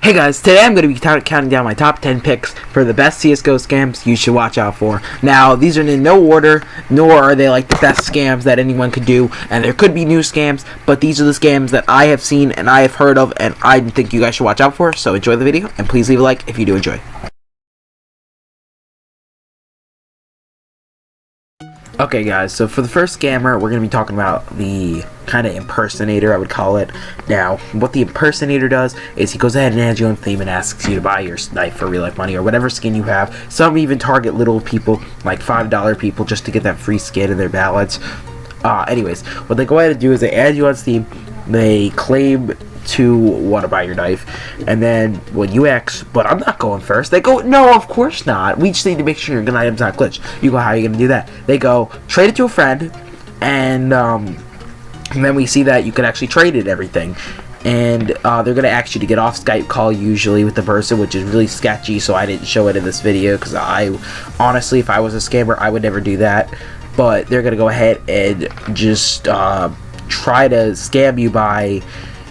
Hey guys, today I'm going to be counting down my top 10 picks for the best CSGO scams you should watch out for. Now, these are in no order, nor are they like the best scams that anyone could do, and there could be new scams, but these are the scams that I have seen and I have heard of, and I think you guys should watch out for. So enjoy the video, and please leave a like if you do enjoy. Okay guys, so for the first scammer, we're going to be talking about the kind of impersonator, I would call it. Now, what the impersonator does is he goes ahead and adds you on theme and asks you to buy your knife for real life money or whatever skin you have. Some even target little people, like $5 people, just to get that free skin in their ballots. Anyways, what they go ahead and do is they add you on Steam, they claim to want to buy your knife, and then when you ask, but I'm not going first, they go, no, of course not, we just need to make sure your gun item's not glitched. You go, how are you gonna do that? They go, trade it to a friend, and then we see that you can actually trade it, everything, and they're gonna ask you to get off Skype call usually with the person, which is really sketchy, so I didn't show it in this video because I honestly, if I was a scammer, I would never do that. But they're gonna go ahead and just try to scam you by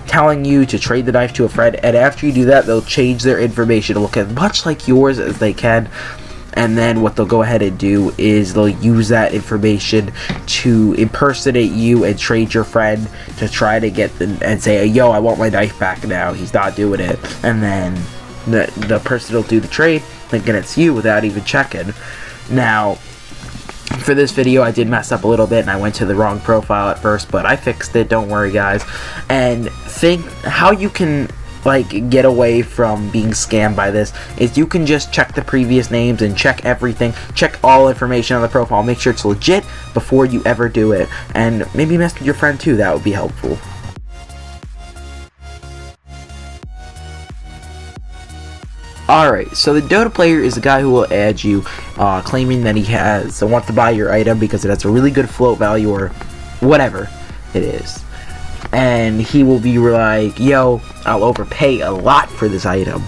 telling you to trade the knife to a friend, and after you do that, they'll change their information to look as much like yours as they can, and then what they'll go ahead and do is they'll use that information to impersonate you and trade your friend to try to get them and say, yo, I want my knife back now. He's not doing it, and then the person will do the trade, thinking it's you without even checking. Now, for this video, I did mess up a little bit and I went to the wrong profile at first, but I fixed it, don't worry guys. And think how you can like get away from being scammed by this is you can just check the previous names and check everything, check all information on the profile, make sure it's legit before you ever do it, and maybe mess with your friend too. That would be helpful. Alright, so the Dota player is a guy who will add you, claiming that he wants to buy your item because it has a really good float value or whatever it is. And he will be like, yo, I'll overpay a lot for this item.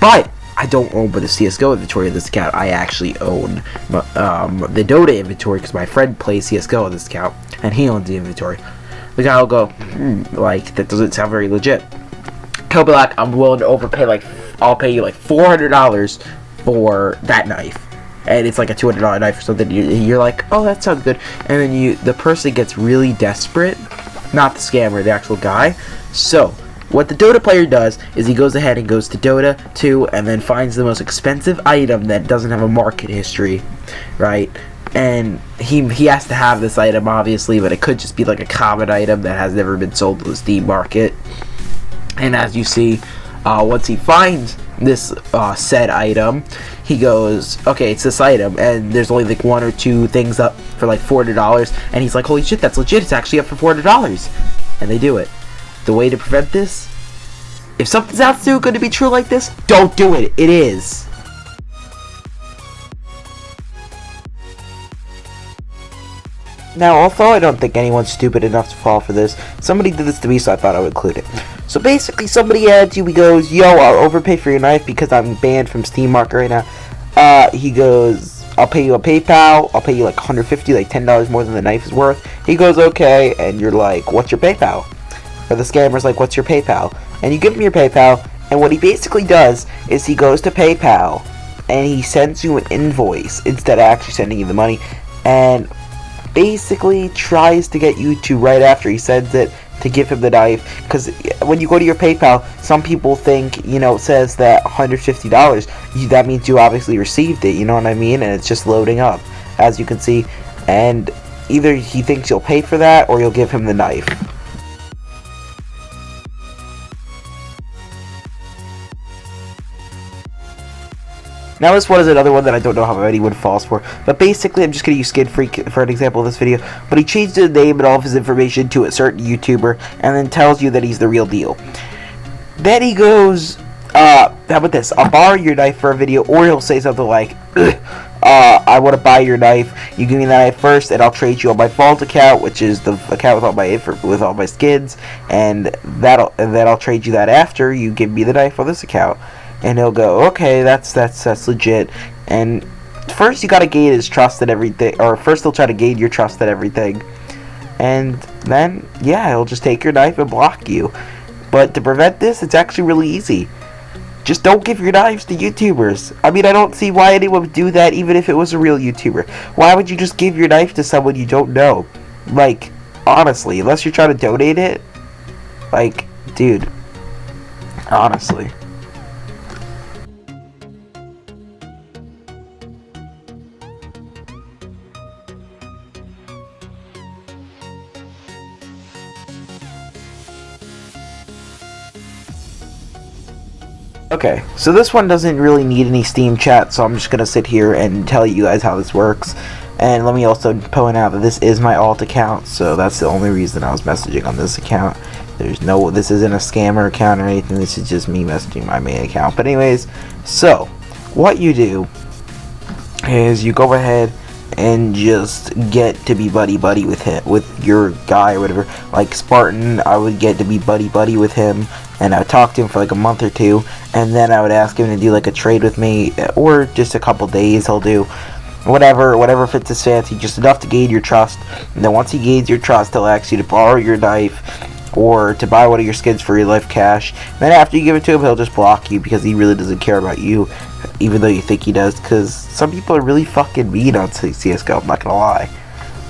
But I don't own the CSGO inventory of this account. I actually own the Dota inventory because my friend plays CSGO on this account and he owns the inventory. The guy will go, like, that doesn't sound very legit. He'll be like, I'm willing to overpay, I'll pay you like $400 for that knife, and it's like a $200 knife or something. You're like, oh, that sounds good, and then the person gets really desperate, not the scammer, the actual guy. So what the Dota player does is he goes ahead and goes to Dota 2 and then finds the most expensive item that doesn't have a market history, right? And he has to have this item obviously, but it could just be like a common item that has never been sold to the Steam market. And as you see, once he finds this said item, he goes, okay, it's this item, and there's only like one or two things up for like $400, and he's like, holy shit, that's legit, it's actually up for $400, and they do it. The way to prevent this, if something's out too good to be true like this, don't do it. It is. Now, although I don't think anyone's stupid enough to fall for this, somebody did this to me, so I thought I would include it. So basically, somebody adds you, he goes, yo, I'll overpay for your knife because I'm banned from Steam Market right now. He goes, I'll pay you a PayPal, I'll pay you like $150, like $10 more than the knife is worth. He goes, okay, and you're like, what's your PayPal? Or the scammer's like, what's your PayPal? And you give him your PayPal, and what he basically does is he goes to PayPal, and he sends you an invoice instead of actually sending you the money, and basically tries to get you to, right after he sends it, to give him the knife, because when you go to your PayPal, some people think, you know, it says that $150, that means you obviously received it, you know what I mean, and it's just loading up, as you can see, and either he thinks you'll pay for that, or you'll give him the knife. Now this one is another one that I don't know how anyone falls for, but basically I'm just going to use Skin Freak for an example of this video, but he changed his name and all of his information to a certain YouTuber, and then tells you that he's the real deal. Then he goes, how about this, I'll borrow your knife for a video, or he'll say something like, I want to buy your knife, you give me the knife first, and I'll trade you on my Vault account, which is the account with all my skins, and then I'll trade you that after you give me the knife on this account. And he'll go, okay, that's legit. And first you gotta gain his trust and everything, or first he'll try to gain your trust and everything, and then yeah, he'll just take your knife and block you. But to prevent this, it's actually really easy. Just don't give your knives to YouTubers. I mean, I don't see why anyone would do that, even if it was a real YouTuber. Why would you just give your knife to someone you don't know? Like, honestly, unless you're trying to donate it. Like, dude. Honestly. Okay, so this one doesn't really need any Steam chat, so I'm just going to sit here and tell you guys how this works. And let me also point out that this is my alt account, so that's the only reason I was messaging on this account. This isn't a scammer account or anything, this is just me messaging my main account. But anyways, so, what you do is you go ahead and just get to be buddy-buddy with your guy or whatever. Like Spartan, I would get to be buddy-buddy with him, and I would talk to him for like a month or two, and then I would ask him to do like a trade with me, or just a couple days. He'll do whatever fits his fancy, just enough to gain your trust. And then once he gains your trust, he'll ask you to borrow your knife or to buy one of your skins for real life cash. And then after you give it to him, he'll just block you because he really doesn't care about you, even though you think he does, because some people are really fucking mean on CSGO, I'm not gonna lie.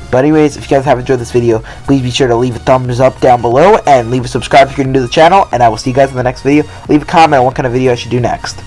But anyways, if you guys have enjoyed this video, please be sure to leave a thumbs up down below and leave a subscribe if you're new to the channel, and I will see you guys in the next video. Leave a comment on what kind of video I should do next.